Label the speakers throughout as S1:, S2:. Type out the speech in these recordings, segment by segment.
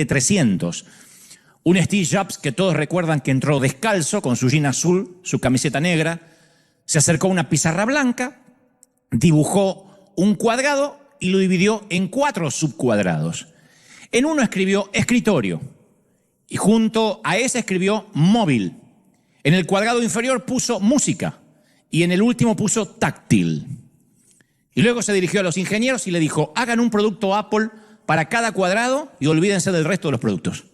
S1: de 300. Un Steve Jobs que todos recuerdan que entró descalzo, con su jean azul, su camiseta negra, se acercó a una pizarra blanca, dibujó un cuadrado y lo dividió en 4 subcuadrados. En uno escribió escritorio y junto a ese escribió móvil. En el cuadrado inferior puso música y en el último puso táctil. Y luego se dirigió a los ingenieros y le dijo: hagan un producto Apple para cada cuadrado y olvídense del resto de los productos.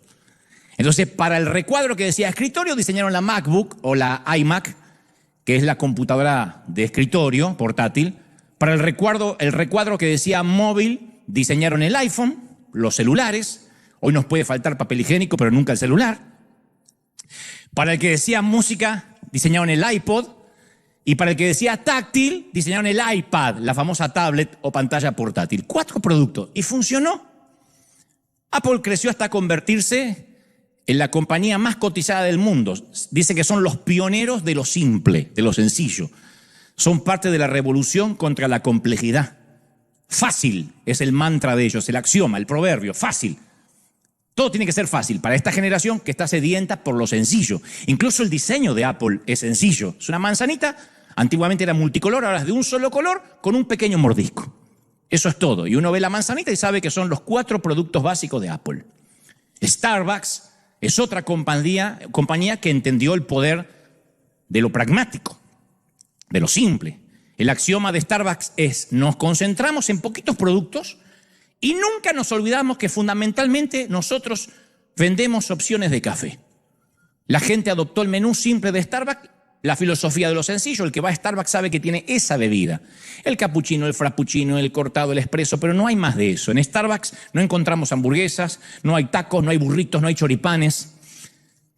S1: Entonces, para el recuadro que decía escritorio, diseñaron la MacBook o la iMac, que es la computadora de escritorio portátil. Para el recuadro que decía móvil, diseñaron el iPhone, los celulares. Hoy nos puede faltar papel higiénico, pero nunca el celular. Para el que decía música, diseñaron el iPod. Y para el que decía táctil, diseñaron el iPad, la famosa tablet o pantalla portátil. 4 productos. Y funcionó. Apple creció hasta convertirse en la compañía más cotizada del mundo. Dice que son los pioneros de lo simple, de lo sencillo. Son parte de la revolución contra la complejidad. Fácil es el mantra de ellos, el axioma, el proverbio, fácil. Todo tiene que ser fácil para esta generación que está sedienta por lo sencillo. Incluso el diseño de Apple es sencillo. Es una manzanita, antiguamente era multicolor, ahora es de un solo color con un pequeño mordisco. Eso es todo. Y uno ve la manzanita y sabe que son los 4 productos básicos de Apple. Starbucks es otra compañía que entendió el poder de lo pragmático, de lo simple. El axioma de Starbucks es: nos concentramos en poquitos productos y nunca nos olvidamos que fundamentalmente nosotros vendemos opciones de café. La gente adoptó el menú simple de Starbucks, la filosofía de lo sencillo. El que va a Starbucks sabe que tiene esa bebida. El cappuccino, el frappuccino, el cortado, el espresso, pero no hay más de eso. En Starbucks no encontramos hamburguesas, no hay tacos, no hay burritos, no hay choripanes.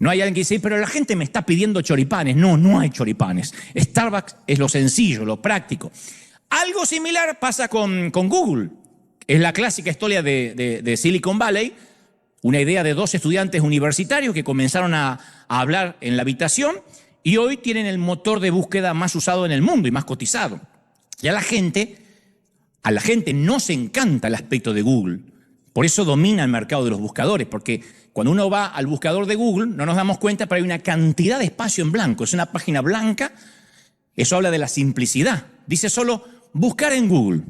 S1: No hay alguien que dice: pero la gente me está pidiendo choripanes. No, no hay choripanes. Starbucks es lo sencillo, lo práctico. Algo similar pasa con Google. Es la clásica historia de Silicon Valley, una idea de 2 estudiantes universitarios que comenzaron a hablar en la habitación y hoy tienen el motor de búsqueda más usado en el mundo y más cotizado. Y a la gente nos encanta el aspecto de Google. Por eso domina el mercado de los buscadores, porque cuando uno va al buscador de Google no nos damos cuenta, pero hay una cantidad de espacio en blanco. Es una página blanca. Eso habla de la simplicidad. Dice solo buscar en Google.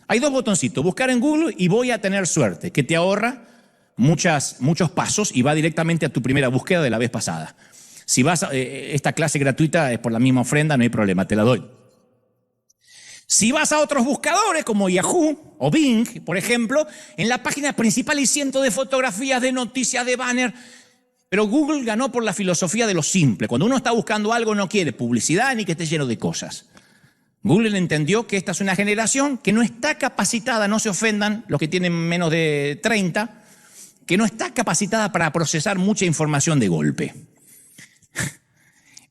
S1: Hay 2 botoncitos, buscar en Google y voy a tener suerte, que te ahorra muchos pasos y va directamente a tu primera búsqueda de la vez pasada. Si vas a esta clase gratuita es por la misma ofrenda, no hay problema, te la doy. Si vas a otros buscadores como Yahoo o Bing, por ejemplo, en la página principal hay cientos de fotografías, de noticias, de banner. Pero Google ganó por la filosofía de lo simple. Cuando uno está buscando algo no quiere publicidad ni que esté lleno de cosas. Google entendió que esta es una generación que no está capacitada, no se ofendan los que tienen menos de 30, que no está capacitada para procesar mucha información de golpe.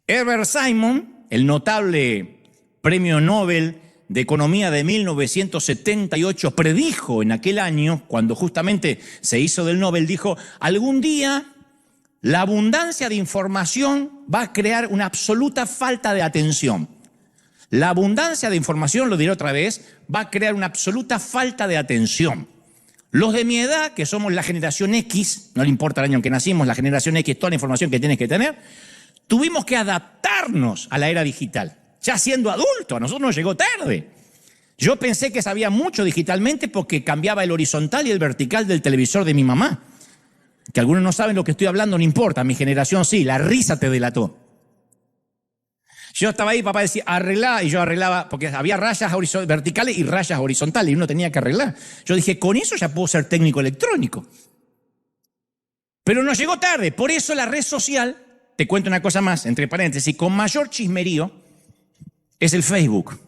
S1: Herbert Simon, el notable premio Nobel de Economía de 1978, predijo en aquel año, cuando justamente se hizo del Nobel, dijo: algún día la abundancia de información va a crear una absoluta falta de atención. La abundancia de información, lo diré otra vez, va a crear una absoluta falta de atención. Los de mi edad, que somos la generación X, no le importa el año en que nacimos, la generación X, toda la información que tienes que tener, tuvimos que adaptarnos a la era digital. Ya siendo adulto, a nosotros nos llegó tarde. Yo pensé que sabía mucho digitalmente porque cambiaba el horizontal y el vertical del televisor de mi mamá. Que algunos no saben lo que estoy hablando, no importa, mi generación sí, la risa te delató. Yo estaba ahí, papá decía, arreglá, y yo arreglaba, porque había rayas verticales y rayas horizontales, y uno tenía que arreglar. Yo dije, con eso ya puedo ser técnico electrónico. Pero nos llegó tarde, por eso la red social, te cuento una cosa más, entre paréntesis, con mayor chismerío, es el Facebook.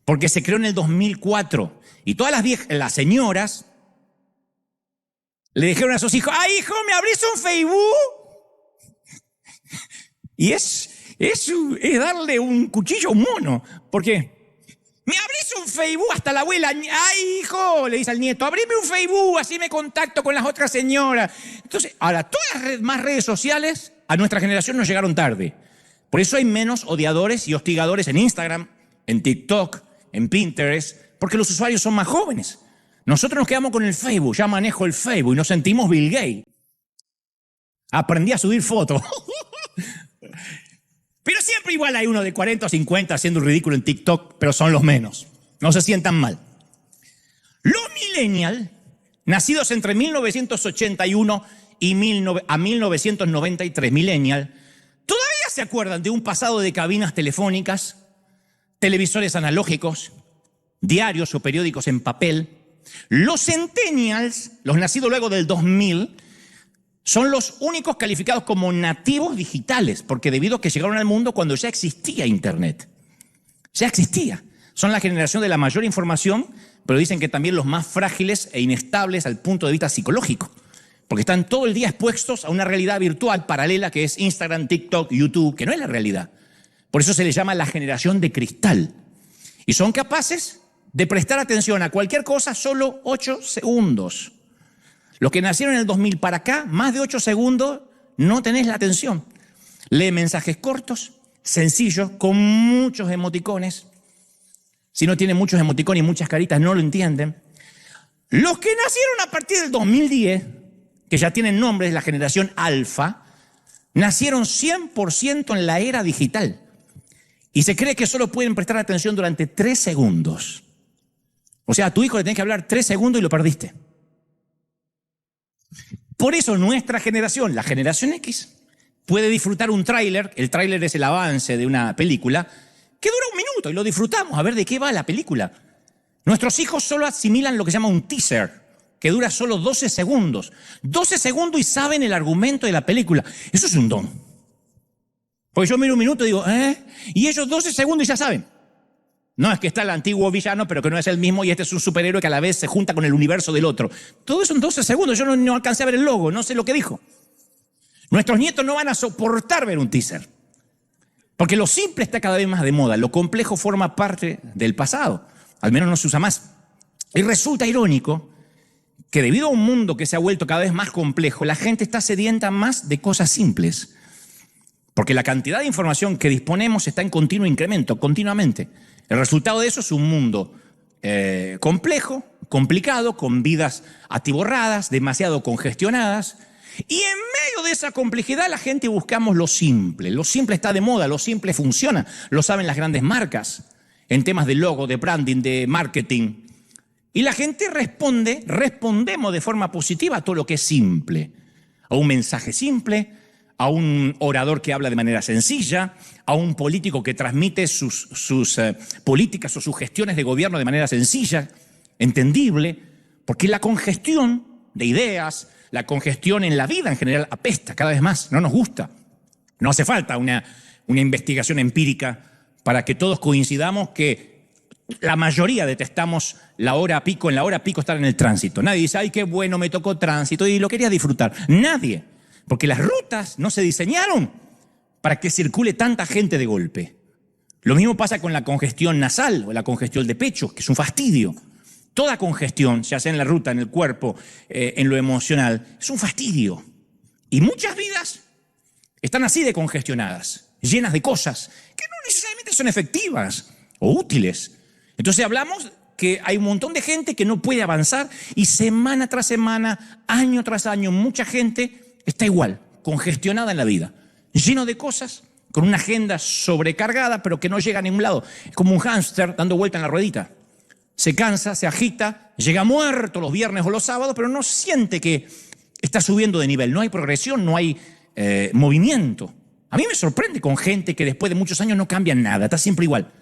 S1: Porque se creó en el 2004, y todas las señoras le dijeron a sus hijos, ¡ay, hijo, me abrís un Facebook! Y es darle un cuchillo a un mono. ¿Por qué? Me abrís un Facebook, hasta la abuela. Ay, hijo, le dice al nieto, abrime un Facebook, así me contacto con las otras señoras. Entonces, ahora, todas las más redes sociales a nuestra generación nos llegaron tarde. Por eso hay menos odiadores y hostigadores en Instagram, en TikTok, en Pinterest, porque los usuarios son más jóvenes. Nosotros nos quedamos con el Facebook, ya manejo el Facebook y nos sentimos Bill Gates. Aprendí a subir fotos. Pero siempre igual hay uno de 40 o 50 haciendo un ridículo en TikTok, pero son los menos. No se sientan mal. Los millennials, nacidos entre 1981 y 1993, millennials, todavía se acuerdan de un pasado de cabinas telefónicas, televisores analógicos, diarios o periódicos en papel. Los centennials, los nacidos luego del 2000, son los únicos calificados como nativos digitales, porque debido a que llegaron al mundo cuando ya existía Internet. Ya existía. Son la generación de la mayor información, pero dicen que también los más frágiles e inestables al punto de vista psicológico, porque están todo el día expuestos a una realidad virtual paralela que es Instagram, TikTok, YouTube, que no es la realidad. Por eso se les llama la generación de cristal. Y son capaces de prestar atención a cualquier cosa solo 8 segundos. Los que nacieron en el 2000 para acá, más de 8 segundos, no tenés la atención. Lee mensajes cortos, sencillos, con muchos emoticones. Si no tiene muchos emoticones y muchas caritas, no lo entienden. Los que nacieron a partir del 2010, que ya tienen nombres, la generación alfa, nacieron 100% en la era digital. Y se cree que solo pueden prestar atención durante 3 segundos. O sea, a tu hijo le tenés que hablar 3 segundos y lo perdiste. Por eso nuestra generación, la generación X, puede disfrutar un tráiler. El tráiler es el avance de una película que dura 1 minuto y lo disfrutamos. A ver de qué va la película. Nuestros hijos solo asimilan lo que se llama un teaser, que dura solo 12 segundos. 12 segundos y saben el argumento de la película. Eso es un don. Porque yo miro 1 minuto y digo, y ellos 12 segundos y ya saben. No es que está el antiguo villano, pero que no es el mismo, y este es un superhéroe que a la vez se junta con el universo del otro. Todo eso en 12 segundos. Yo no alcancé a ver el logo, no sé lo que dijo. Nuestros nietos no van a soportar ver un teaser. Porque lo simple está cada vez más de moda. Lo complejo forma parte del pasado. Al menos no se usa más. Y resulta irónico que debido a un mundo que se ha vuelto cada vez más complejo, la gente está sedienta más de cosas simples. Porque la cantidad de información que disponemos está en continuo incremento, continuamente. El resultado de eso es un mundo complejo, complicado, con vidas atiborradas, demasiado congestionadas. Y en medio de esa complejidad la gente buscamos lo simple. Lo simple está de moda, lo simple funciona. Lo saben las grandes marcas en temas de logo, de branding, de marketing. Y la gente respondemos de forma positiva a todo lo que es simple. A un mensaje simple, a un orador que habla de manera sencilla, a un político que transmite sus políticas o sus gestiones de gobierno de manera sencilla, entendible, porque la congestión de ideas, la congestión en la vida en general apesta cada vez más, no nos gusta. No hace falta una investigación empírica para que todos coincidamos que la mayoría detestamos la hora pico, en la hora pico estar en el tránsito. Nadie dice, ay, qué bueno, me tocó tránsito y lo quería disfrutar. Nadie. Porque las rutas no se diseñaron para que circule tanta gente de golpe. Lo mismo pasa con la congestión nasal o la congestión de pecho, que es un fastidio. Toda congestión, ya sea en la ruta, en el cuerpo, en lo emocional, es un fastidio. Y muchas vidas están así de congestionadas, llenas de cosas que no necesariamente son efectivas o útiles. Entonces hablamos que hay un montón de gente que no puede avanzar y semana tras semana, año tras año, mucha gente está igual, congestionada en la vida, lleno de cosas, con una agenda sobrecargada, pero que no llega a ningún lado. Es como un hámster dando vuelta en la ruedita. Se cansa, se agita, llega muerto los viernes o los sábados, pero no siente que está subiendo de nivel. No hay progresión, no hay movimiento. A mí me sorprende con gente que después de muchos años no cambian nada, está siempre igual.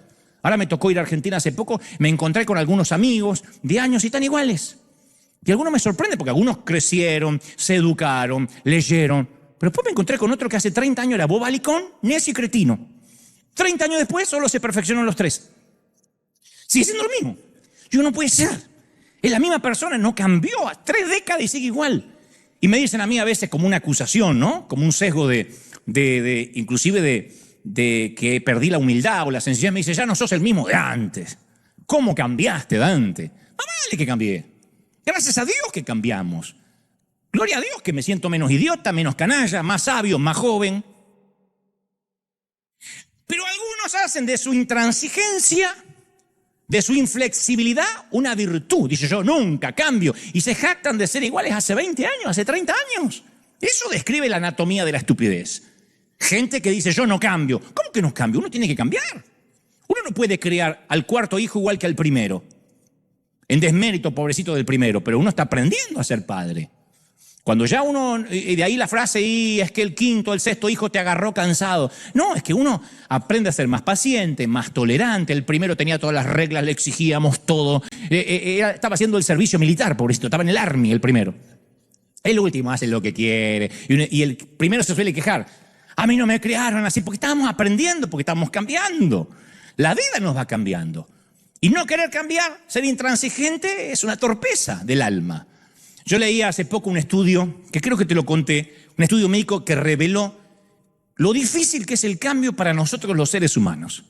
S1: Ahora me tocó ir a Argentina hace poco, me encontré con algunos amigos de años y están iguales. Y algunos me sorprende porque algunos crecieron, se educaron, leyeron. Pero después me encontré con otro que hace 30 años era bobalicón, necio y cretino. 30 años después solo se perfeccionó los 3. Sigue siendo lo mismo. Yo no puede ser. Es la misma persona, no cambió. A 3 décadas y sigue igual. Y me dicen a mí a veces como una acusación, ¿no? Como un sesgo inclusive de que perdí la humildad o la sencillez. Me dice, ya no sos el mismo de antes. ¿Cómo cambiaste de antes? Más vale que cambié. Gracias a Dios que cambiamos. Gloria a Dios que me siento menos idiota, menos canalla, más sabio, más joven. Pero algunos hacen de su intransigencia de su inflexibilidad una virtud. Dice, yo nunca cambio. Y se jactan de ser iguales hace 20 años, hace 30 años. Eso describe la anatomía de la estupidez. Gente que dice, yo no cambio. ¿Cómo que no cambio? Uno tiene que cambiar. Uno no puede criar al cuarto hijo igual que al primero. En desmérito, pobrecito del primero, pero uno está aprendiendo a ser padre. Cuando ya uno, y de ahí la frase, y es que el quinto, el sexto hijo te agarró cansado. No, es que uno aprende a ser más paciente, más tolerante. El primero tenía todas las reglas, le exigíamos todo. Estaba haciendo el servicio militar, pobrecito, estaba en el Army el primero. El último hace lo que quiere. Y el primero se suele quejar. A mí no me criaron así, porque estábamos aprendiendo, porque estábamos cambiando. La vida nos va cambiando. Y no querer cambiar, ser intransigente, es una torpeza del alma. Yo leí hace poco un estudio, que creo que te lo conté, un estudio médico que reveló lo difícil que es el cambio para nosotros los seres humanos.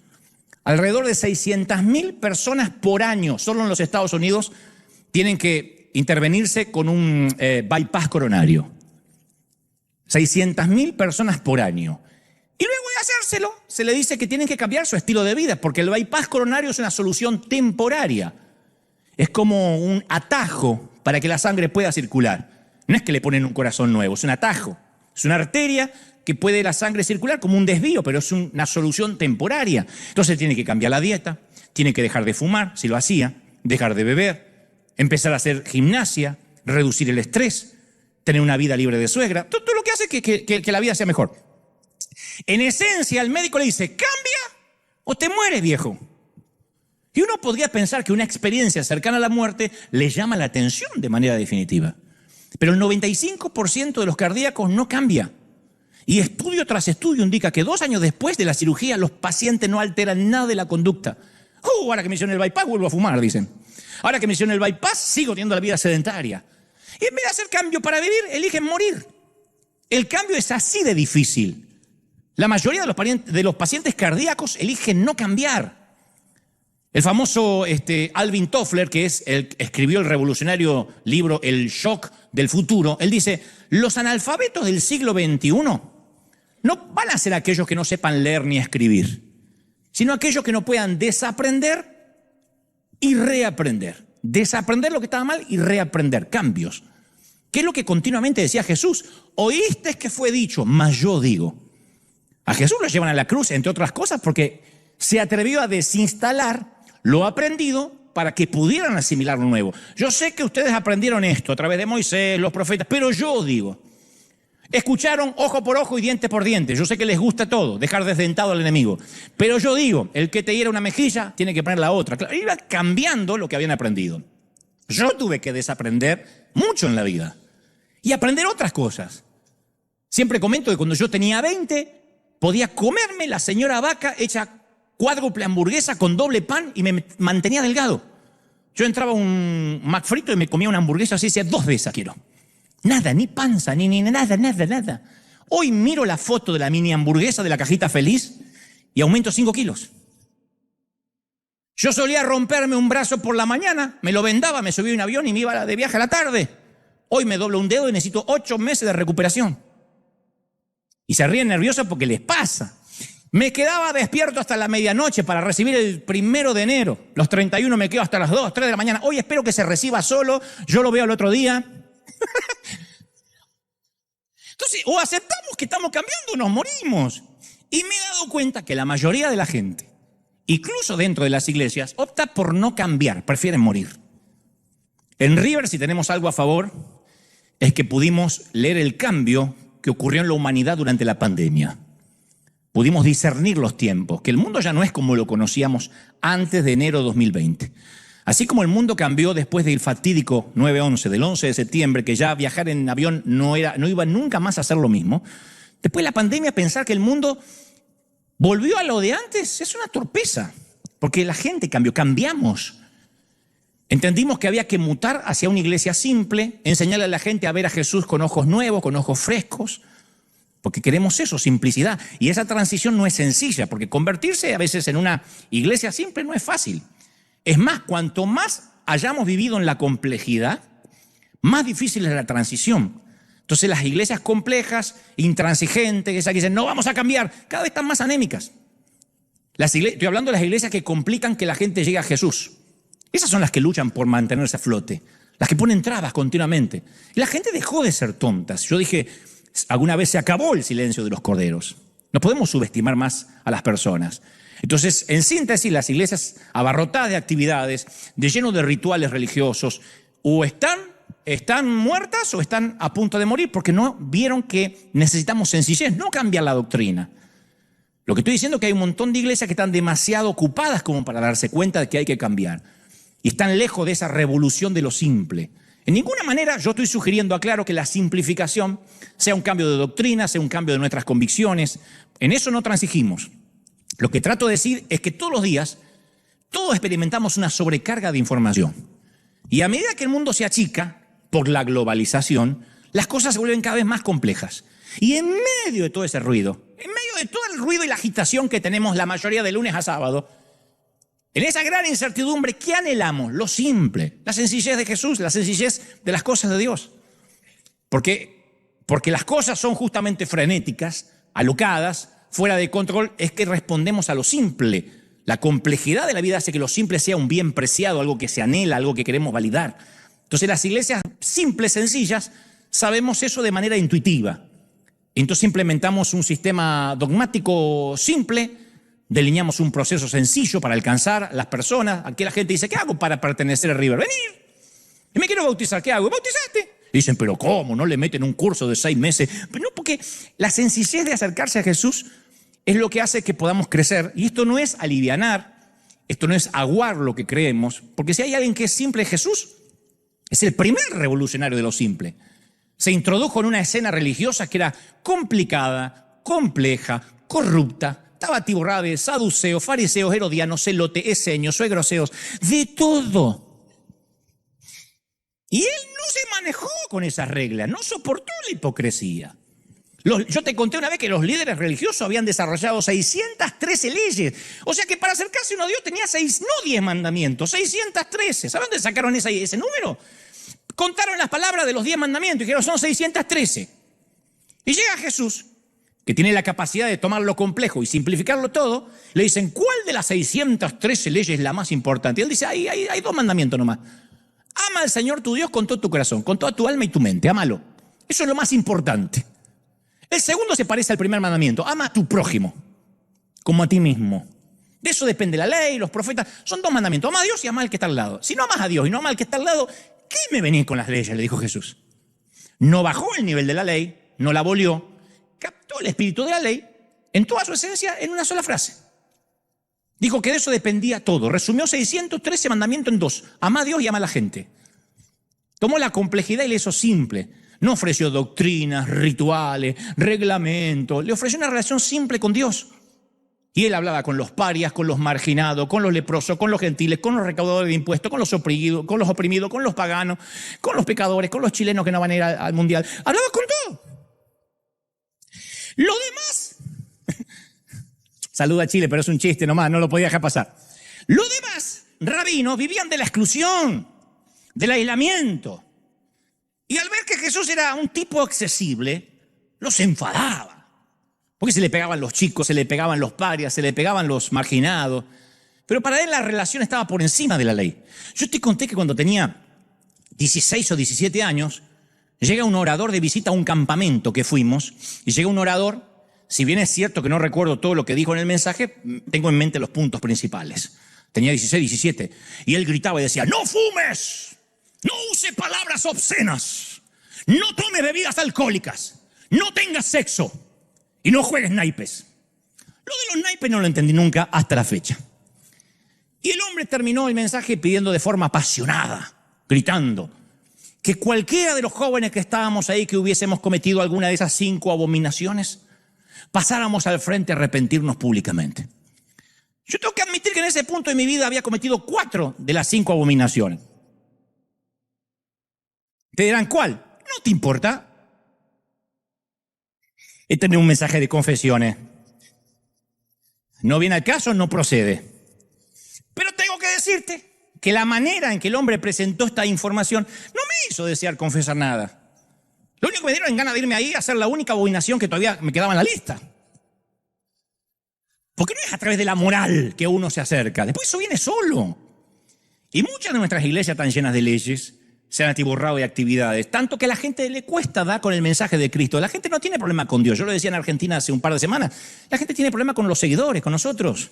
S1: Alrededor de 600.000 personas por año, solo en los Estados Unidos, tienen que intervenirse con un bypass coronario. 600.000 personas por año. Y luego de hacérselo, se le dice que tienen que cambiar su estilo de vida, porque el bypass coronario es una solución temporaria. Es como un atajo para que la sangre pueda circular. No es que le ponen un corazón nuevo, es un atajo. Es una arteria que puede la sangre circular como un desvío, pero es una solución temporaria. Entonces tiene que cambiar la dieta, tiene que dejar de fumar, si lo hacía, dejar de beber, empezar a hacer gimnasia, reducir el estrés, tener una vida libre de suegra, todo lo que hace que la vida sea mejor. En esencia, el médico le dice, cambia o te mueres, viejo. Y uno podría pensar que una experiencia cercana a la muerte le llama la atención de manera definitiva. Pero el 95% de los cardíacos no cambia. Y estudio tras estudio indica que 2 años después de la cirugía los pacientes no alteran nada de la conducta. Ahora que me hicieron el bypass vuelvo a fumar, dicen. Ahora que me hicieron el bypass sigo teniendo la vida sedentaria. Y en vez de hacer cambio para vivir, eligen morir. El cambio es así de difícil. La mayoría de los pacientes cardíacos eligen no cambiar. El famoso Alvin Toffler, que escribió el revolucionario libro El Shock del Futuro, él dice, los analfabetos del siglo XXI no van a ser aquellos que no sepan leer ni escribir, sino aquellos que no puedan desaprender y reaprender. Desaprender lo que estaba mal y reaprender, cambios. ¿Qué es lo que continuamente decía Jesús? Oíste que fue dicho, mas yo digo. A Jesús lo llevan a la cruz, entre otras cosas, porque se atrevió a desinstalar lo aprendido para que pudieran asimilar lo nuevo. Yo sé que ustedes aprendieron esto a través de Moisés, los profetas, pero yo digo, escucharon ojo por ojo y diente por diente. Yo sé que les gusta todo, dejar desdentado al enemigo. Pero yo digo, el que te hiera una mejilla tiene que poner la otra. Claro, iba cambiando lo que habían aprendido. Yo tuve que desaprender mucho en la vida y aprender otras cosas. Siempre comento que cuando yo tenía 20, podía comerme la señora vaca hecha cuádruple hamburguesa con doble pan y me mantenía delgado. Yo entraba a un McFrito y me comía una hamburguesa así, decía 2 de esas quiero. Nada, ni panza, ni nada. Hoy miro la foto de la mini hamburguesa de la cajita feliz y aumento 5 kilos. Yo solía romperme un brazo por la mañana, me lo vendaba, me subía a un avión y me iba de viaje a la tarde. Hoy me doblo un dedo y necesito 8 meses de recuperación. Y se ríen nerviosos porque les pasa. Me quedaba despierto hasta la medianoche para recibir el 1 de enero. Los 31 me quedo hasta las 2, 3 de la mañana. Hoy espero que se reciba solo, yo lo veo el otro día. Entonces, o aceptamos que estamos cambiando o nos morimos. Y me he dado cuenta que la mayoría de la gente, incluso dentro de las iglesias, opta por no cambiar, prefieren morir. En River, si tenemos algo a favor, es que pudimos leer el cambio que ocurrió en la humanidad durante la pandemia. Pudimos discernir los tiempos, que el mundo ya no es como lo conocíamos antes de enero de 2020. Así como el mundo cambió después del fatídico 9/11, del 11 de septiembre, que ya viajar en avión no iba nunca más a ser lo mismo, después de la pandemia pensar que el mundo volvió a lo de antes es una torpeza, porque la gente cambió, cambiamos. Entendimos que había que mutar hacia una iglesia simple, enseñarle a la gente a ver a Jesús con ojos nuevos, con ojos frescos, porque queremos eso, simplicidad. Y esa transición no es sencilla, porque convertirse a veces en una iglesia simple no es fácil. Es más, cuanto más hayamos vivido en la complejidad, más difícil es la transición. Entonces las iglesias complejas, intransigentes, esas que dicen no vamos a cambiar, cada vez están más anémicas. Estoy hablando de las iglesias que complican que la gente llegue a Jesús. Esas son las que luchan por mantenerse a flote, las que ponen trabas continuamente. Y la gente dejó de ser tontas. Yo dije, alguna vez se acabó el silencio de los corderos. No podemos subestimar más a las personas. Entonces, en síntesis, las iglesias abarrotadas de actividades, de lleno de rituales religiosos, o están muertas o están a punto de morir porque no vieron que necesitamos sencillez, no cambiar la doctrina. Lo que estoy diciendo es que hay un montón de iglesias que están demasiado ocupadas como para darse cuenta de que hay que cambiar. Y están lejos de esa revolución de lo simple. En ninguna manera yo estoy sugiriendo, aclaro, que la simplificación sea un cambio de doctrina, sea un cambio de nuestras convicciones. En eso no transigimos. Lo que trato de decir es que todos los días, todos experimentamos una sobrecarga de información. Y a medida que el mundo se achica por la globalización, las cosas se vuelven cada vez más complejas. Y en medio de todo ese ruido, en medio de todo el ruido y la agitación que tenemos la mayoría de lunes a sábado, en esa gran incertidumbre, ¿qué anhelamos? Lo simple, la sencillez de Jesús, la sencillez de las cosas de Dios. Porque las cosas son justamente frenéticas, alocadas, fuera de control, es que respondemos a lo simple. La complejidad de la vida hace que lo simple sea un bien preciado, algo que se anhela, algo que queremos validar. Entonces las iglesias simples, sencillas, sabemos eso de manera intuitiva. Entonces implementamos un sistema dogmático simple, delineamos un proceso sencillo para alcanzar a las personas. Aquí la gente dice, ¿qué hago para pertenecer a River? Venir. Y me quiero bautizar, ¿qué hago? ¿Bautizaste? Y dicen, ¿pero cómo? ¿No le meten un curso de 6 meses? Pero no, porque la sencillez de acercarse a Jesús es lo que hace que podamos crecer. Y esto no es alivianar, esto no es aguar lo que creemos, porque si hay alguien que es simple, Jesús es el primer revolucionario de lo simple. Se introdujo en una escena religiosa que era complicada, compleja, corrupta. Estaba atiborrada de saduceos, fariseos, herodianos, celotes, eseños, suegroseos, de todo. Y él no se manejó con esas reglas, no soportó la hipocresía. Yo te conté una vez que los líderes religiosos habían desarrollado 613 leyes. O sea que para acercarse uno a Dios tenía 10 mandamientos, 613. ¿Saben dónde sacaron ese número? Contaron las palabras de los 10 mandamientos y dijeron, son 613. Y llega Jesús, que tiene la capacidad de tomar lo complejo y simplificarlo todo, le dicen, ¿cuál de las 613 leyes es la más importante? Y él dice, hay 2 mandamientos nomás. Ama al Señor tu Dios con todo tu corazón, con toda tu alma y tu mente, ámalo. Eso es lo más importante. El segundo se parece al primer mandamiento, ama a tu prójimo, como a ti mismo. De eso depende la ley, los profetas, son 2 mandamientos, ama a Dios y ama al que está al lado. Si no amas a Dios y no amas al que está al lado, ¿qué me venís con las leyes? Le dijo Jesús. No bajó el nivel de la ley, no la abolió, captó el espíritu de la ley en toda su esencia en una sola frase. Dijo que de eso dependía todo. Resumió 613 mandamientos en 2. Ama a Dios y ama a la gente. Tomó la complejidad y le hizo simple. No ofreció doctrinas, rituales, reglamentos. Le ofreció una relación simple con Dios. Y él hablaba con los parias, con los marginados, con los leprosos, con los gentiles, con los recaudadores de impuestos, con los oprimidos, con los paganos, con los pecadores, con los chilenos que no van a ir al mundial. Hablaba con todo. Lo demás, saluda a Chile, pero es un chiste nomás, no lo podía dejar pasar. Los demás rabinos vivían de la exclusión, del aislamiento. Y al ver que Jesús era un tipo accesible, los enfadaba. Porque se le pegaban los chicos, se le pegaban los parias, se le pegaban los marginados. Pero para él la relación estaba por encima de la ley. Yo te conté que cuando tenía 16 o 17 años, llega un orador de visita a un campamento que fuimos, y llega un orador, si bien es cierto que no recuerdo todo lo que dijo en el mensaje, tengo en mente los puntos principales. Tenía 16, 17, y él gritaba y decía, no fumes, no use palabras obscenas, no tome bebidas alcohólicas, no tengas sexo y no juegues naipes. Lo de los naipes no lo entendí nunca hasta la fecha. Y el hombre terminó el mensaje pidiendo de forma apasionada, gritando, que cualquiera de los jóvenes que estábamos ahí que hubiésemos cometido alguna de esas 5 abominaciones, pasáramos al frente a arrepentirnos públicamente. Yo tengo que admitir que en ese punto de mi vida había cometido 4 de las 5 abominaciones. Te dirán, ¿cuál? No te importa. Este no es un mensaje de confesiones. No viene al caso, no procede. Pero tengo que decirte que la manera en que el hombre presentó esta información no me hizo desear confesar nada. Lo único que me dieron en ganas de irme ahí a hacer la única abominación que todavía me quedaba en la lista. Porque no es a través de la moral que uno se acerca. Después eso viene solo. Y muchas de nuestras iglesias están llenas de leyes, se han atiborrado de actividades, tanto que a la gente le cuesta dar con el mensaje de Cristo. La gente no tiene problema con Dios. Yo lo decía en Argentina hace un par de semanas. La gente tiene problema con los seguidores, con nosotros.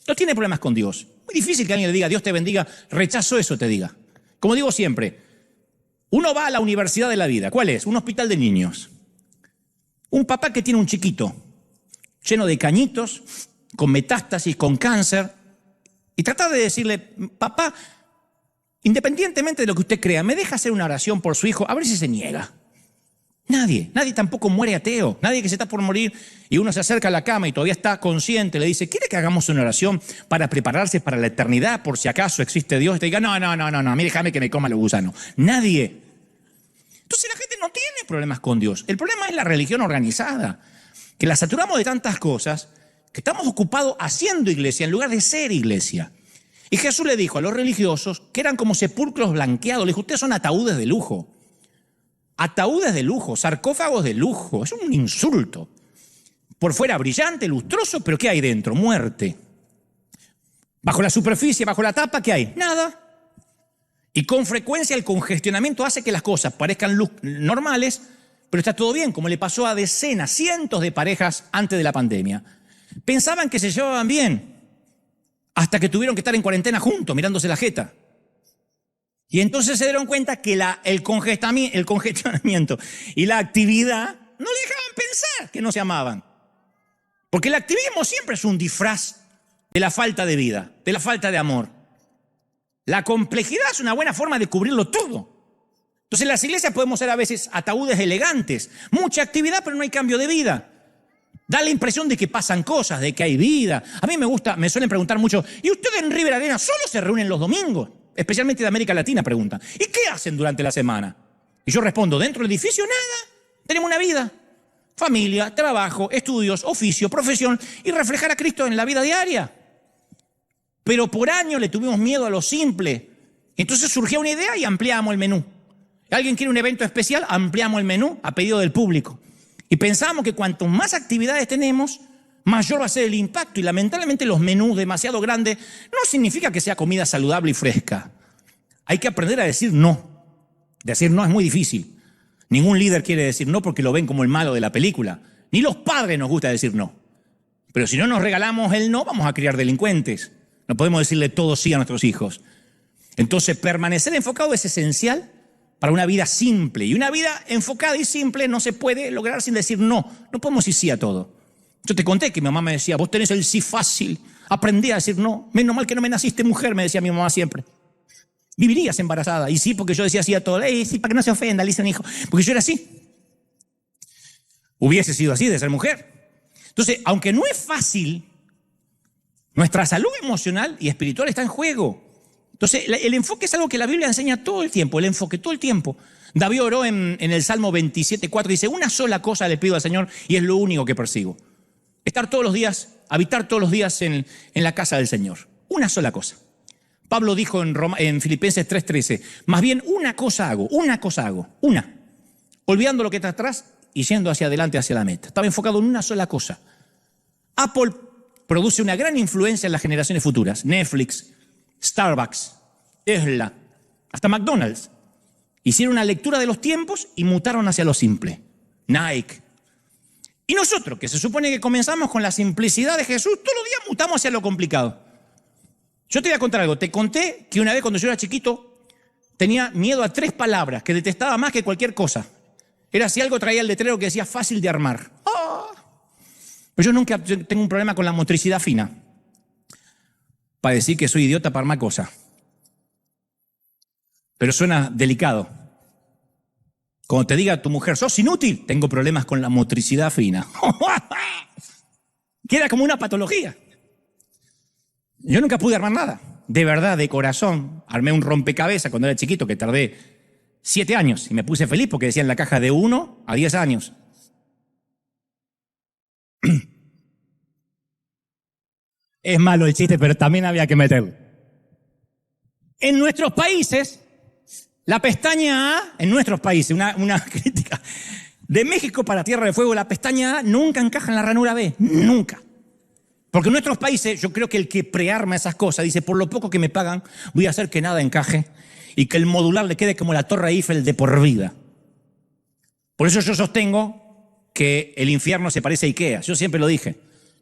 S1: No tiene problemas con Dios. Muy difícil que alguien le diga, Dios te bendiga, rechazo eso, te diga. Como digo siempre, uno va a la universidad de la vida. ¿Cuál es? Un hospital de niños. Un papá que tiene un chiquito, lleno de cañitos, con metástasis, con cáncer, y tratar de decirle, papá, independientemente de lo que usted crea, ¿me deja hacer una oración por su hijo? A ver si se niega. Nadie tampoco muere ateo. Nadie que se está por morir y uno se acerca a la cama y todavía está consciente, le dice, ¿quiere que hagamos una oración para prepararse para la eternidad por si acaso existe Dios? Y te diga, no, a mí déjame que me coma los gusanos. Nadie. Entonces la gente no tiene problemas con Dios. El problema es la religión organizada, que la saturamos de tantas cosas que estamos ocupados haciendo iglesia en lugar de ser iglesia. Y Jesús le dijo a los religiosos que eran como sepulcros blanqueados. Le dijo, ustedes son ataúdes de lujo. Ataúdes de lujo, sarcófagos de lujo. Es un insulto. Por fuera brillante, lustroso, pero ¿qué hay dentro? Muerte. Bajo la superficie, bajo la tapa, ¿qué hay? Nada. Y con frecuencia el congestionamiento hace que las cosas parezcan normales, pero está todo bien, como le pasó a decenas, cientos de parejas antes de la pandemia. Pensaban que se llevaban bien, hasta que tuvieron que estar en cuarentena juntos, mirándose la jeta. Y entonces se dieron cuenta que el congestionamiento y la actividad no le dejaban pensar que no se amaban. Porque el activismo siempre es un disfraz de la falta de vida, de la falta de amor. La complejidad es una buena forma de cubrirlo todo. Entonces en las iglesias podemos ser a veces ataúdes elegantes, mucha actividad pero no hay cambio de vida. Da la impresión de que pasan cosas, de que hay vida. A mí me suelen preguntar mucho, ¿y ustedes en River Arena solo se reúnen los domingos? Especialmente de América Latina preguntan. ¿Y qué hacen durante la semana? Y yo respondo, dentro del edificio nada, tenemos una vida. Familia, trabajo, estudios, oficio, profesión y reflejar a Cristo en la vida diaria. Pero por años le tuvimos miedo a lo simple. Entonces surgió una idea y ampliamos el menú. ¿Alguien quiere un evento especial? Ampliamos el menú a pedido del público. Y pensamos que cuanto más actividades tenemos, mayor va a ser el impacto. Y lamentablemente los menús demasiado grandes no significa que sea comida saludable y fresca. Hay que aprender a decir no. Decir no es muy difícil. Ningún líder quiere decir no porque lo ven como el malo de la película. Ni los padres nos gusta decir no. Pero si no nos regalamos el no, vamos a criar delincuentes. No podemos decirle todo sí a nuestros hijos. Entonces, permanecer enfocado es esencial para una vida simple. Y una vida enfocada y simple no se puede lograr sin decir no. No podemos decir sí a todo. Yo te conté que mi mamá me decía, vos tenés el sí fácil. Aprendí a decir no. Menos mal que no me naciste mujer, me decía mi mamá siempre. Vivirías embarazada. Y sí, porque yo decía sí a todo. Sí, para que no se ofenda, le dice a mi hijo. Porque yo era así. Hubiese sido así de ser mujer. Entonces, aunque no es fácil, nuestra salud emocional y espiritual está en juego. Entonces, el enfoque es algo que la Biblia enseña todo el tiempo, el enfoque todo el tiempo. David oró en el Salmo 27:4, dice, una sola cosa le pido al Señor y es lo único que persigo. Estar todos los días, habitar todos los días en la casa del Señor. Una sola cosa. Pablo dijo en Filipenses 3:13, más bien una cosa hago, una. Olvidando lo que está atrás y yendo hacia adelante, hacia la meta. Estaba enfocado en una sola cosa. Apple produce una gran influencia en las generaciones futuras. Netflix, Starbucks, Tesla, hasta McDonald's. Hicieron una lectura de los tiempos y mutaron hacia lo simple. Nike. Y nosotros, que se supone que comenzamos con la simplicidad de Jesús, todos los días mutamos hacia lo complicado. Yo te voy a contar algo. Te conté que una vez cuando yo era chiquito tenía miedo a 3 palabras que detestaba más que cualquier cosa. Era si algo traía el letrero que decía fácil de armar. ¡Oh! Pero yo nunca tengo un problema con la motricidad fina. Para decir que soy idiota para armar cosas. Pero suena delicado. Cuando te diga tu mujer, sos inútil, tengo problemas con la motricidad fina. Queda como una patología. Yo nunca pude armar nada. De verdad, de corazón. Armé un rompecabezas cuando era chiquito que tardé 7 años. Y me puse feliz porque decía en la caja de 1 a 10 años. Es malo el chiste, pero también había que meterlo. En nuestros países, la pestaña A, en nuestros países, una crítica, de México para Tierra del Fuego, la pestaña A nunca encaja en la ranura B, nunca. Porque en nuestros países yo creo que el que prearma esas cosas dice, por lo poco que me pagan, voy a hacer que nada encaje y que el modular le quede como la Torre Eiffel de por vida. Por eso yo sostengo que el infierno se parece a Ikea. Yo siempre lo dije.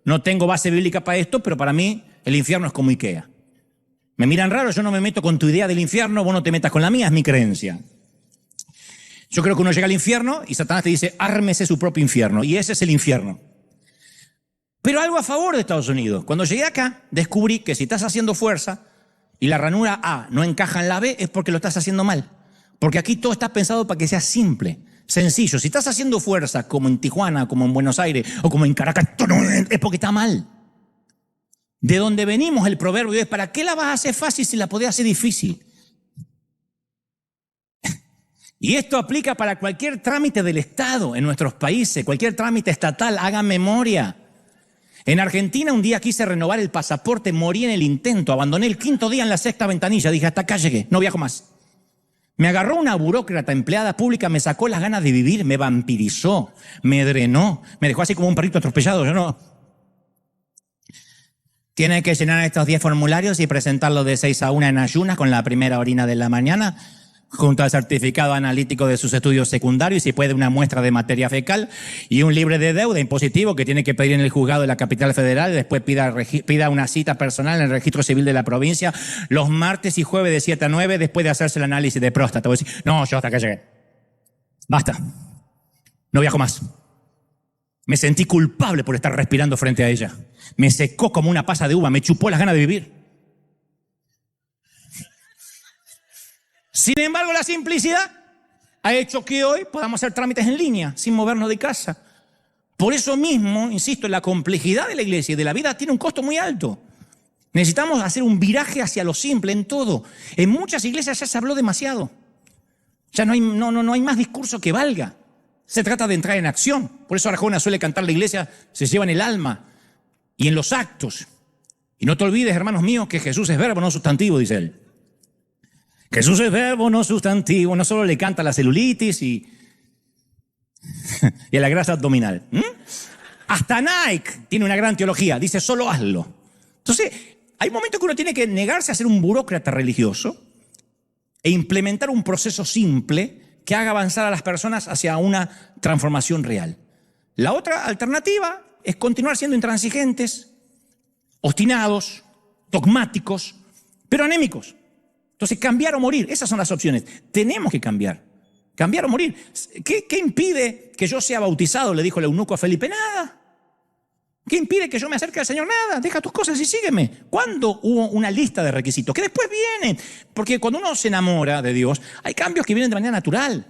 S1: No tengo base bíblica para esto, pero para mí el infierno es como Ikea. Me miran raro, yo no me meto con tu idea del infierno, vos no te metas con la mía, es mi creencia. Yo creo que uno llega al infierno y Satanás te dice, ármese su propio infierno. Y ese es el infierno. Pero algo a favor de Estados Unidos. Cuando llegué acá, descubrí que si estás haciendo fuerza y la ranura A no encaja en la B, es porque lo estás haciendo mal. Porque aquí todo está pensado para que sea simple, sencillo. Si estás haciendo fuerza como en Tijuana, como en Buenos Aires o como en Caracas, es porque está mal. De donde venimos el proverbio es, ¿para qué la vas a hacer fácil si la podés hacer difícil? Y esto aplica para cualquier trámite del Estado en nuestros países, cualquier trámite estatal, hagan memoria. En Argentina un día quise renovar el pasaporte, morí en el intento, abandoné el 5.º día en la 6ª ventanilla, dije hasta acá llegué, no viajo más. Me agarró una burócrata empleada pública, me sacó las ganas de vivir, me vampirizó, me drenó, me dejó así como un perrito atropellado, yo no. Tiene que llenar estos 10 formularios y presentarlos de 6 a 1 en ayunas con la primera orina de la mañana, junto al certificado analítico de sus estudios secundarios y si puede una muestra de materia fecal y un libre de deuda impositivo que tiene que pedir en el juzgado de la capital federal y después pida una cita personal en el registro civil de la provincia los martes y jueves de 7 a 9 después de hacerse el análisis de próstata. Voy a decir, no, yo hasta acá llegué. Basta. No viajo más. Me sentí culpable por estar respirando frente a ella. Me secó como una pasa de uva, me chupó las ganas de vivir. Sin embargo, la simplicidad ha hecho que hoy podamos hacer trámites en línea, sin movernos de casa. Por eso mismo, insisto, la complejidad de la iglesia y de la vida tiene un costo muy alto. Necesitamos hacer un viraje hacia lo simple en todo. En muchas iglesias ya se habló demasiado. Ya no hay más discurso que valga. Se trata de entrar en acción. Por eso Arjona suele cantar la iglesia, se lleva en el alma y en los actos. Y no te olvides, hermanos míos, que Jesús es verbo, no sustantivo, dice él. Jesús es verbo, no sustantivo, no solo le canta la celulitis y a la grasa abdominal. Hasta Nike tiene una gran teología, dice solo hazlo. Entonces, hay momentos que uno tiene que negarse a ser un burócrata religioso e implementar un proceso simple que haga avanzar a las personas hacia una transformación real. La otra alternativa es continuar siendo intransigentes, obstinados, dogmáticos, pero anémicos. Entonces, cambiar o morir, esas son las opciones. Tenemos que cambiar o morir. ¿Qué impide que yo sea bautizado? Le dijo el eunuco a Felipe, nada. ¿Qué impide que yo me acerque al Señor? Nada, deja tus cosas y sígueme. ¿Cuándo hubo una lista de requisitos? Que después vienen. Porque cuando uno se enamora de Dios, hay cambios que vienen de manera natural.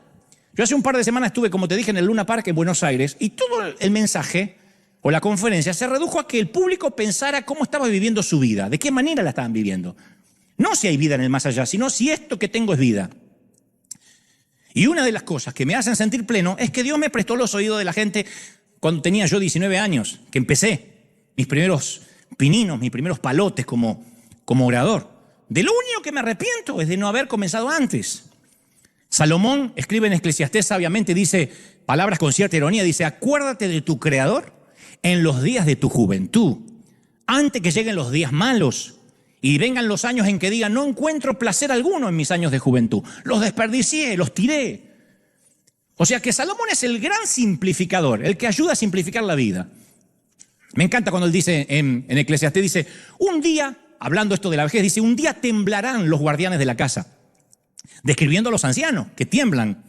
S1: Yo hace un par de semanas estuve, como te dije, en el Luna Park en Buenos Aires y todo el mensaje o la conferencia se redujo a que el público pensara cómo estaba viviendo su vida, de qué manera la estaban viviendo. No si hay vida en el más allá, sino si esto que tengo es vida. Y una de las cosas que me hacen sentir pleno es que Dios me prestó los oídos de la gente cuando tenía yo 19 años, que empecé mis primeros pininos, mis primeros palotes como orador. De lo único que me arrepiento es de no haber comenzado antes. Salomón escribe en Eclesiastés sabiamente, dice, palabras con cierta ironía, dice, acuérdate de tu Creador en los días de tu juventud, antes que lleguen los días malos y vengan los años en que digan, no encuentro placer alguno en mis años de juventud. Los desperdicié, los tiré. O sea que Salomón es el gran simplificador, el que ayuda a simplificar la vida. Me encanta cuando él dice en Eclesiastés, dice, un día, hablando esto de la vejez, dice, un día temblarán los guardianes de la casa. Describiendo a los ancianos que tiemblan,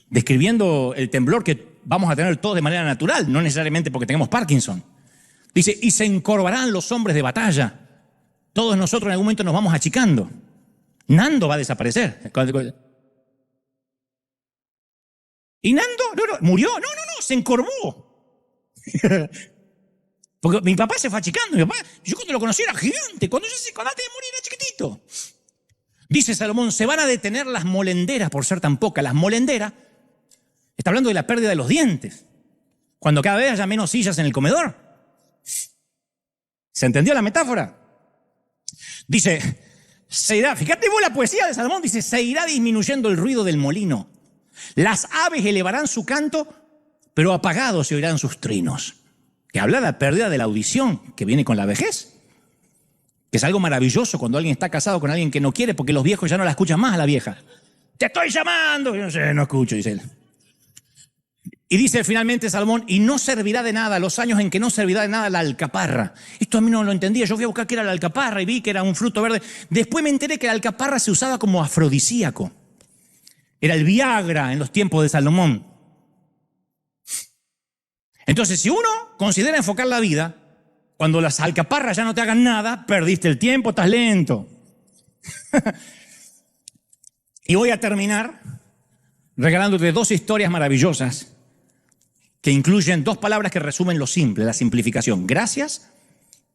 S1: describiendo el temblor que vamos a tener todos de manera natural, no necesariamente porque tengamos Parkinson. Dice, y se encorvarán los hombres de batalla. Todos nosotros en algún momento nos vamos achicando. Nando va a desaparecer. ¿Y Nando? No, murió. No, se encorvó. Porque mi papá se fue achicando. Mi papá, yo cuando lo conocí era gigante. Cuando antes de morir era chiquitito. Dice Salomón, se van a detener las molenderas por ser tan pocas. Las molenderas, está hablando de la pérdida de los dientes. Cuando cada vez haya menos sillas en el comedor. ¿Se entendió la metáfora? Dice, se irá, fíjate vos la poesía de Salomón, dice, se irá disminuyendo el ruido del molino. Las aves elevarán su canto, pero apagados se oirán sus trinos. que habla de la pérdida de la audición que viene con la vejez, que es algo maravilloso cuando alguien está casado con alguien que no quiere, porque los viejos ya no la escuchan más a la vieja. Te estoy llamando. Yo no sé, no escucho, dice él. Y dice finalmente Salomón, y no servirá de nada, los años en que no servirá de nada la alcaparra. Esto a mí no lo entendía, yo fui a buscar qué era la alcaparra y vi que era un fruto verde. Después me enteré que la alcaparra se usaba como afrodisíaco. Era el Viagra en los tiempos de Salomón. Entonces, si uno considera enfocar la vida, cuando las alcaparras ya no te hagan nada, perdiste el tiempo, estás lento. Y voy a terminar regalándote 2 historias maravillosas que incluyen 2 palabras que resumen lo simple, la simplificación. Gracias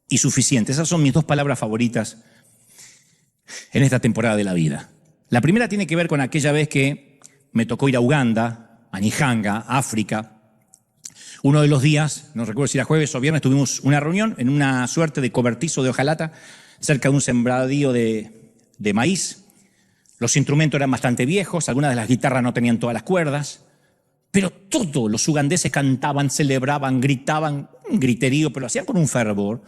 S1: y suficiente. Esas son mis 2 palabras favoritas en esta temporada de la vida. La primera tiene que ver con aquella vez que me tocó ir a Uganda, a Nihanga, África. Uno de los días, no recuerdo si era jueves o viernes, tuvimos una reunión en una suerte de cobertizo de hojalata cerca de un sembradío de maíz. Los instrumentos eran bastante viejos, algunas de las guitarras no tenían todas las cuerdas, pero todos los ugandeses cantaban, celebraban, gritaban, un griterío, pero lo hacían con un fervor.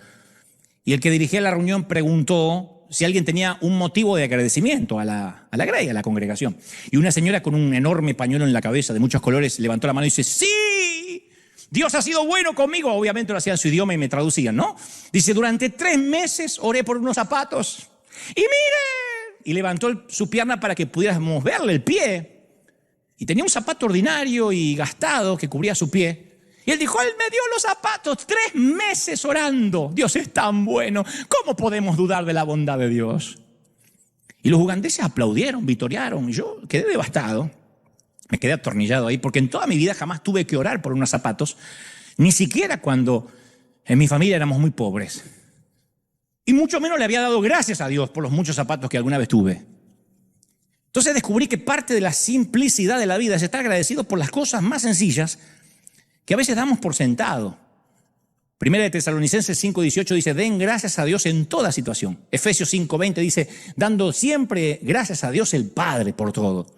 S1: Y el que dirigía la reunión preguntó si alguien tenía un motivo de agradecimiento a la grey, a la congregación. Y una señora con un enorme pañuelo en la cabeza de muchos colores levantó la mano y dice, ¡sí! Dios ha sido bueno conmigo. Obviamente lo hacía en su idioma y me traducían, ¿no? Dice, durante 3 meses oré por unos zapatos. ¡Y miren! Y levantó su pierna para que pudiéramos verle el pie. Y tenía un zapato ordinario y gastado que cubría su pie. Y él dijo, él me dio los zapatos, 3 meses orando. Dios es tan bueno. ¿Cómo podemos dudar de la bondad de Dios? Y los ugandeses aplaudieron, vitorearon. Y yo quedé devastado. Me quedé atornillado ahí, porque en toda mi vida jamás tuve que orar por unos zapatos, ni siquiera cuando en mi familia éramos muy pobres. Y mucho menos le había dado gracias a Dios por los muchos zapatos que alguna vez tuve. Entonces descubrí que parte de la simplicidad de la vida es estar agradecido por las cosas más sencillas que a veces damos por sentado. Primera de Tesalonicenses 5:18 dice, den gracias a Dios en toda situación. Efesios 5:20 dice, dando siempre gracias a Dios el Padre por todo.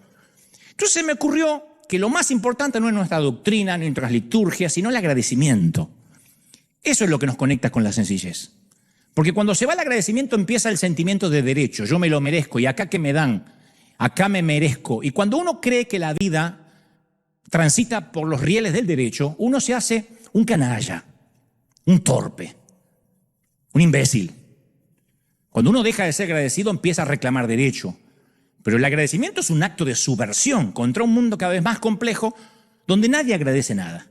S1: Entonces se me ocurrió que lo más importante no es nuestra doctrina, ni nuestras liturgias, sino el agradecimiento. Eso es lo que nos conecta con la sencillez. Porque cuando se va el agradecimiento empieza el sentimiento de derecho. Yo me lo merezco y acá que me dan, acá me merezco. Y cuando uno cree que la vida transita por los rieles del derecho, uno se hace un canalla, un torpe, un imbécil. Cuando uno deja de ser agradecido empieza a reclamar derecho. Pero el agradecimiento es un acto de subversión contra un mundo cada vez más complejo donde nadie agradece nada.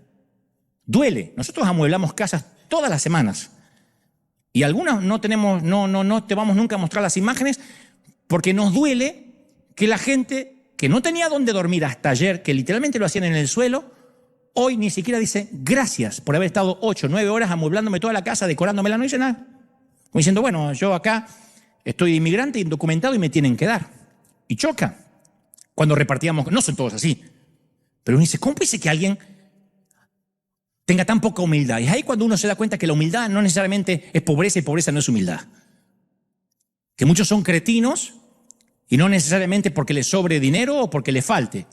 S1: Duele. Nosotros amueblamos casas todas las semanas y algunas no te vamos nunca a mostrar las imágenes porque nos duele que la gente que no tenía dónde dormir hasta ayer, que literalmente lo hacían en el suelo, hoy ni siquiera dice gracias por haber estado 8 o 9 horas amueblándome toda la casa, decorándomela, no dice nada. Como diciendo, bueno, yo acá estoy inmigrante, indocumentado y me tienen que dar. Y choca. Cuando repartíamos, no son todos así, pero uno dice, ¿cómo puede ser que alguien tenga tan poca humildad? Y es ahí cuando uno se da cuenta que la humildad no necesariamente es pobreza y pobreza no es humildad. Que muchos son cretinos y no necesariamente porque les sobre dinero o porque les falte.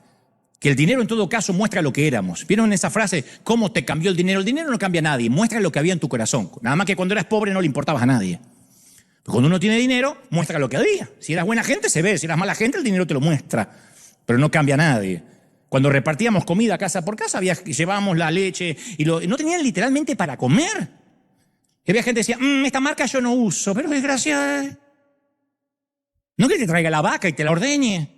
S1: Que el dinero en todo caso muestra lo que éramos. ¿Vieron esa frase? ¿Cómo te cambió el dinero? El dinero no cambia a nadie, muestra lo que había en tu corazón. Nada más que cuando eras pobre no le importabas a nadie. Cuando uno tiene dinero, muestra lo que había. Si eras buena gente, se ve. Si eras mala gente, el dinero te lo muestra. Pero no cambia a nadie. Cuando repartíamos comida casa por casa, llevábamos la leche y no tenían literalmente para comer. Y había gente que decía, esta marca yo no uso, pero desgraciada. No que te traiga la vaca y te la ordeñe.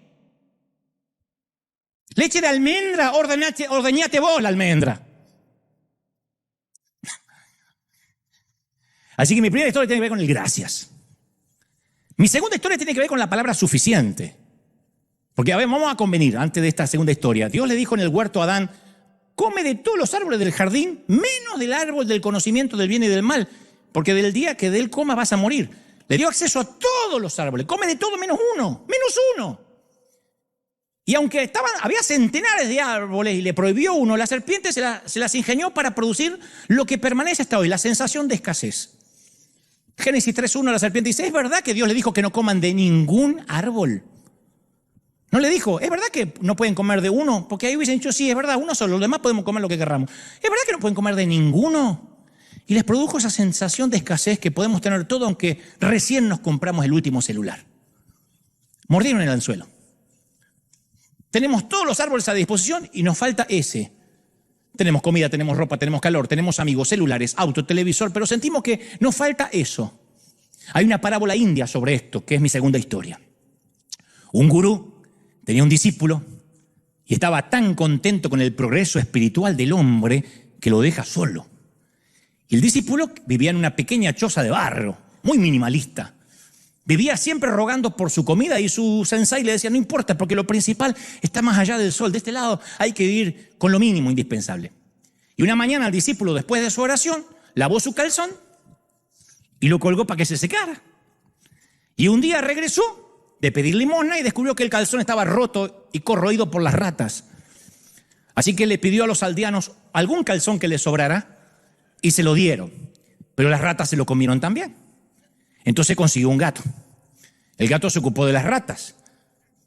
S1: Leche de almendra, ordeñate vos la almendra. Así que mi primera historia tiene que ver con el gracias. Mi segunda historia tiene que ver con la palabra suficiente. Porque, a ver, vamos a convenir antes de esta segunda historia. Dios le dijo en el huerto a Adán, come de todos los árboles del jardín, menos del árbol del conocimiento del bien y del mal, porque del día que de él comas vas a morir. Le dio acceso a todos los árboles, come de todo menos uno. Y aunque había centenares de árboles y le prohibió uno, la serpiente se las ingenió para producir lo que permanece hasta hoy, la sensación de escasez. Génesis 3:1, la serpiente dice, ¿es verdad que Dios le dijo que no coman de ningún árbol? No le dijo, ¿es verdad que no pueden comer de uno? Porque ahí hubiesen dicho, sí, es verdad, uno solo, los demás podemos comer lo que querramos. ¿Es verdad que no pueden comer de ninguno? y les produjo esa sensación de escasez que podemos tener todo aunque recién nos compramos el último celular. Mordieron el anzuelo. Tenemos todos los árboles a disposición y nos falta ese. Tenemos comida, tenemos ropa, tenemos calor, tenemos amigos, celulares, auto, televisor, pero sentimos que nos falta eso. Hay una parábola india sobre esto, que es mi segunda historia. Un gurú tenía un discípulo y estaba tan contento con el progreso espiritual del hombre que lo deja solo. Y el discípulo vivía en una pequeña choza de barro, muy minimalista. Vivía siempre rogando por su comida y su sensei le decía, no importa, porque lo principal está más allá del sol. De este lado hay que vivir con lo mínimo indispensable. Y una mañana el discípulo, después de su oración, lavó su calzón y lo colgó para que se secara. Y un día regresó de pedir limosna y descubrió que el calzón estaba roto y corroído por las ratas. Así que le pidió a los aldeanos algún calzón que le sobrara y se lo dieron. Pero las ratas se lo comieron también. Entonces consiguió un gato. El gato se ocupó de las ratas,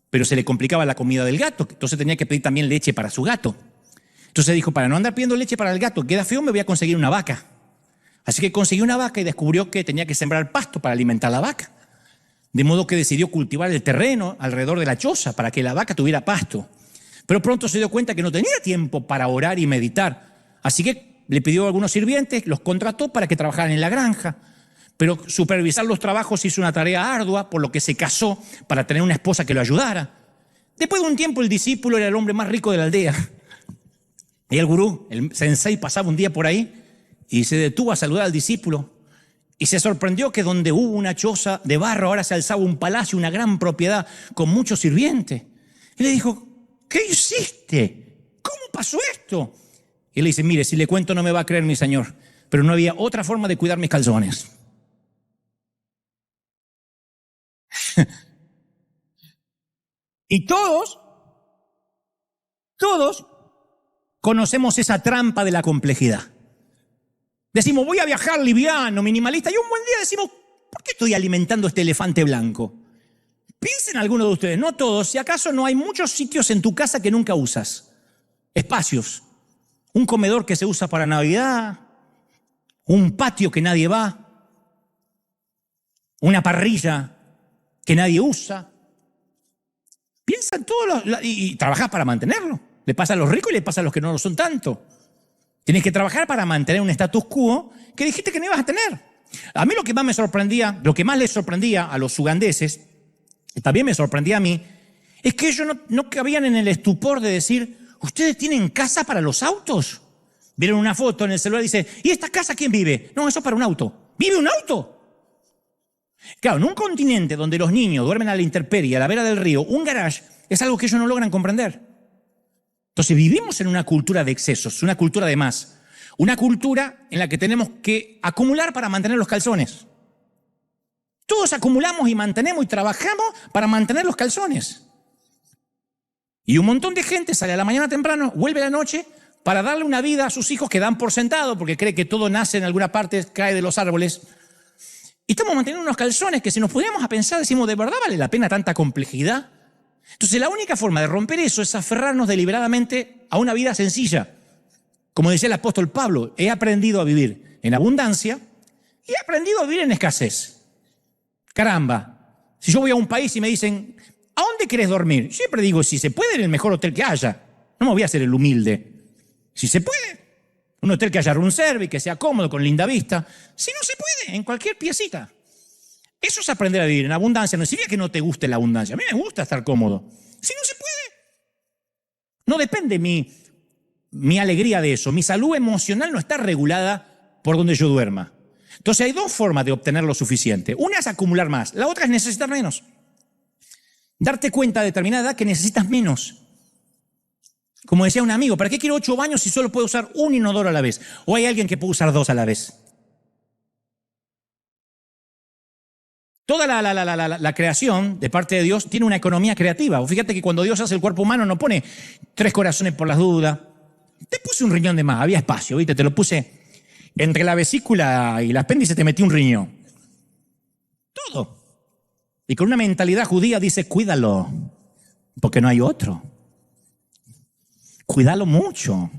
S1: pero se le complicaba la comida del gato, entonces tenía que pedir también leche para su gato. Entonces dijo, para no andar pidiendo leche para el gato, queda feo, me voy a conseguir una vaca. Así que consiguió una vaca y descubrió que tenía que sembrar pasto para alimentar a la vaca. De modo que decidió cultivar el terreno alrededor de la choza para que la vaca tuviera pasto. Pero pronto se dio cuenta que no tenía tiempo para orar y meditar. Así que le pidió a algunos sirvientes, los contrató para que trabajaran en la granja. Pero supervisar los trabajos hizo una tarea ardua, por lo que se casó para tener una esposa que lo ayudara. Después de un tiempo el discípulo era el hombre más rico de la aldea. Y el gurú, el sensei, pasaba un día por ahí y se detuvo a saludar al discípulo. Y se sorprendió que donde hubo una choza de barro ahora se alzaba un palacio, una gran propiedad con muchos sirvientes. Y le dijo, ¿qué hiciste? ¿Cómo pasó esto? Y él le dice, mire, si le cuento no me va a creer mi señor, pero no había otra forma de cuidar mis calzones. Y todos conocemos esa trampa de la complejidad. Decimos, voy a viajar liviano, minimalista, y un buen día decimos, ¿por qué estoy alimentando este elefante blanco? Piensen algunos de ustedes, no todos, si acaso no hay muchos sitios en tu casa que nunca usas. Espacios, un comedor que se usa para Navidad, un patio que nadie va, una parrilla que nadie usa. Piensa en todo y trabajás para mantenerlo. Le pasa a los ricos y le pasa a los que no lo son tanto. Tienes que trabajar para mantener un status quo que dijiste que no ibas a tener. A mí lo que más me sorprendía, lo que más les sorprendía a los ugandeses, y también me sorprendía a mí, es que ellos no cabían en el estupor de decir, ¿ustedes tienen casa para los autos? Vieron una foto en el celular y dice, ¿y esta casa quién vive? No, eso es para un auto. ¿Vive un auto? Claro, en un continente donde los niños duermen a la intemperie, a la vera del río, un garage es algo que ellos no logran comprender. Entonces vivimos en una cultura de excesos, una cultura de más, una cultura en la que tenemos que acumular para mantener los calzones. Todos acumulamos y mantenemos y trabajamos para mantener los calzones. Y un montón de gente sale a la mañana temprano, vuelve a la noche para darle una vida a sus hijos que dan por sentado porque cree que todo nace en alguna parte, cae de los árboles. Y estamos manteniendo unos calzones que si nos pudiéramos a pensar, decimos, ¿de verdad vale la pena tanta complejidad? Entonces la única forma de romper eso es aferrarnos deliberadamente a una vida sencilla. Como decía el apóstol Pablo, he aprendido a vivir en abundancia y he aprendido a vivir en escasez. Caramba, si yo voy a un país y me dicen, ¿a dónde querés dormir? Siempre digo, si se puede, en el mejor hotel que haya. No me voy a hacer el humilde. Si se puede, un hotel que haya room service, que sea cómodo, con linda vista. Si no se puede, en cualquier piecita. Eso es aprender a vivir en abundancia. No significa que no te guste la abundancia. A mí me gusta estar cómodo. Si no se puede. No depende mi alegría de eso. Mi salud emocional no está regulada por donde yo duerma. Entonces hay dos formas de obtener lo suficiente. Una es acumular más. La otra es necesitar menos. Darte cuenta a determinada edad que necesitas menos. Como decía un amigo, ¿para qué quiero 8 baños si solo puedo usar un inodoro a la vez? ¿O hay alguien que puede usar 2 a la vez? Toda la creación de parte de Dios tiene una economía creativa. Fíjate que cuando Dios hace el cuerpo humano no pone 3 corazones por las dudas. Te puse un riñón de más, había espacio, ¿viste? Te lo puse entre la vesícula y el apéndice, te metí un riñón. Todo. Y con una mentalidad judía dice, cuídalo, porque no hay otro. Cuídalo mucho.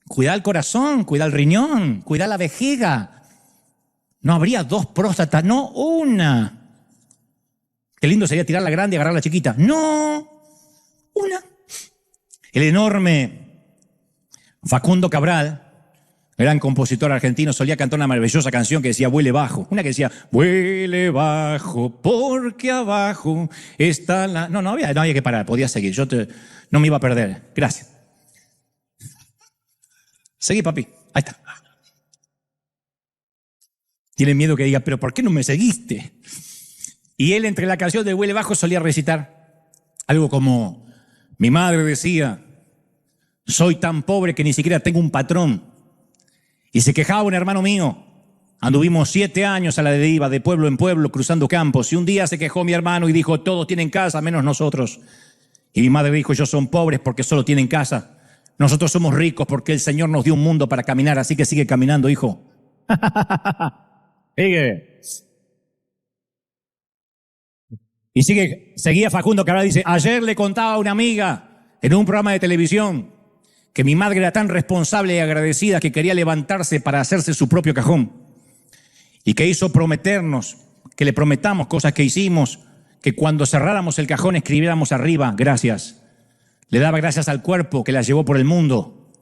S1: Cuida el corazón, cuida el riñón, cuida la vejiga. No habría 2 próstatas, no una. Qué lindo sería tirar la grande y agarrar la chiquita. No, una. El enorme Facundo Cabral, gran compositor argentino, solía cantar una maravillosa canción que decía "Vuele bajo". Una que decía "Vuele bajo, porque abajo está la..." No había que parar, podía seguir. No me iba a perder. Gracias. Seguí, papi. Ahí está. Tienen miedo que diga, pero ¿por qué no me seguiste? Y él, entre la canción de "Vuele bajo", solía recitar algo como: mi madre decía, soy tan pobre que ni siquiera tengo un patrón. Y se quejaba un hermano mío. Anduvimos 7 años a la deriva, de pueblo en pueblo, cruzando campos. Y un día se quejó mi hermano y dijo: todos tienen casa, menos nosotros. Y mi madre dijo: ellos son pobres porque solo tienen casa. Nosotros somos ricos porque el Señor nos dio un mundo para caminar. Así que sigue caminando, hijo. Sigue. Y seguía Facundo Cabral, dice: ayer le contaba a una amiga en un programa de televisión que mi madre era tan responsable y agradecida que quería levantarse para hacerse su propio cajón. Y que hizo prometernos, que le prometamos cosas que hicimos, que cuando cerráramos el cajón escribiéramos arriba: gracias. Le daba gracias al cuerpo que la llevó por el mundo,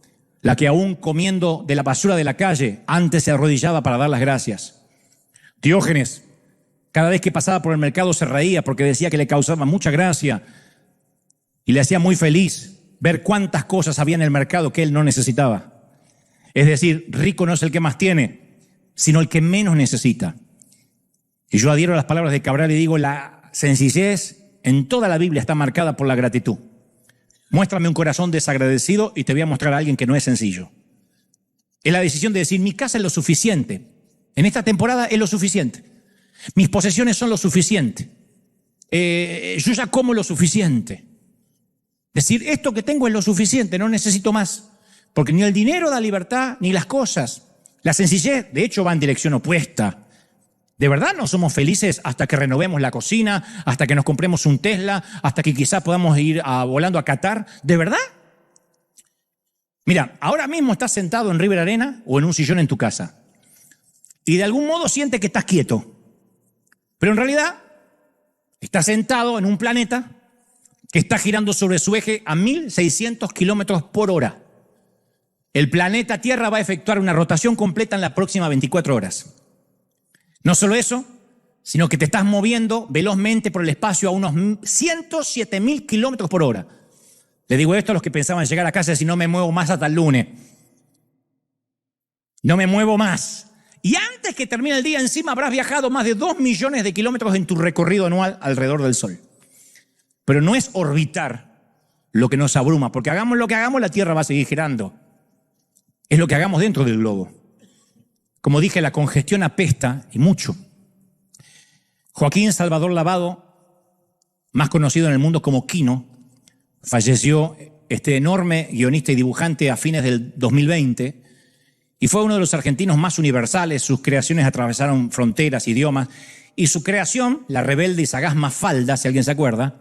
S1: la que aún comiendo de la basura de la calle, antes se arrodillaba para dar las gracias. Diógenes, cada vez que pasaba por el mercado se reía porque decía que le causaba mucha gracia y le hacía muy feliz ver cuántas cosas había en el mercado que él no necesitaba. Es decir, rico no es el que más tiene, sino el que menos necesita. Y yo adhiero a las palabras de Cabral y digo: la sencillez en toda la Biblia está marcada por la gratitud. Muéstrame un corazón desagradecido y te voy a mostrar a alguien que no es sencillo. Es la decisión de decir: mi casa es lo suficiente. En esta temporada es lo suficiente. Mis posesiones son lo suficiente. Yo ya como lo suficiente. Decir: esto que tengo es lo suficiente, no necesito más. Porque ni el dinero da libertad, ni las cosas. La sencillez, de hecho, va en dirección opuesta. ¿De verdad no somos felices hasta que renovemos la cocina, hasta que nos compremos un Tesla, hasta que quizás podamos ir volando a Qatar? ¿De verdad? Mira, ahora mismo estás sentado en River Arena o en un sillón en tu casa y de algún modo sientes que estás quieto. Pero en realidad estás sentado en un planeta que está girando sobre su eje a 1.600 kilómetros por hora. El planeta Tierra va a efectuar una rotación completa en las próximas 24 horas. No solo eso, sino que te estás moviendo velozmente por el espacio a unos 107.000 kilómetros por hora. Le digo esto a los que pensaban llegar a casa: si no me muevo más hasta el lunes. No me muevo más. Y antes que termine el día, encima habrás viajado más de 2 millones de kilómetros en tu recorrido anual alrededor del Sol. Pero no es orbitar lo que nos abruma, porque hagamos lo que hagamos, la Tierra va a seguir girando. Es lo que hagamos dentro del globo. Como dije, la congestión apesta, y mucho. Joaquín Salvador Lavado, más conocido en el mundo como Quino, falleció, este enorme guionista y dibujante, a fines del 2020, y fue uno de los argentinos más universales. Sus creaciones atravesaron fronteras, idiomas, y su creación, la rebelde y sagaz Mafalda, si alguien se acuerda,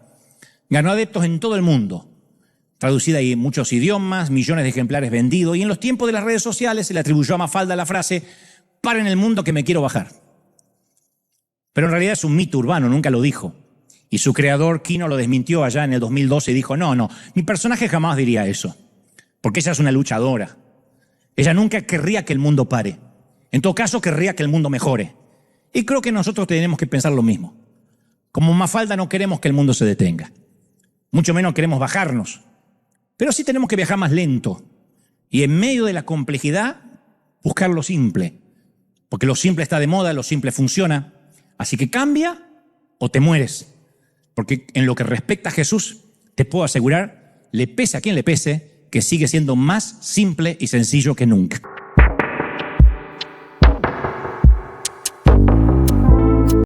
S1: ganó adeptos en todo el mundo, traducida en muchos idiomas, millones de ejemplares vendidos, y en los tiempos de las redes sociales se le atribuyó a Mafalda la frase: paren el mundo que me quiero bajar. Pero en realidad es un mito urbano, nunca lo dijo. Y su creador, Quino, lo desmintió allá en el 2012 y dijo: no, mi personaje jamás diría eso, porque ella es una luchadora. Ella nunca querría que el mundo pare. En todo caso, querría que el mundo mejore. Y creo que nosotros tenemos que pensar lo mismo. Como Mafalda, no queremos que el mundo se detenga. Mucho menos queremos bajarnos. Pero sí tenemos que viajar más lento. Y en medio de la complejidad, buscar lo simple. Porque lo simple está de moda, lo simple funciona. Así que cambia o te mueres. Porque en lo que respecta a Jesús, te puedo asegurar, le pese a quien le pese, que sigue siendo más simple y sencillo que nunca.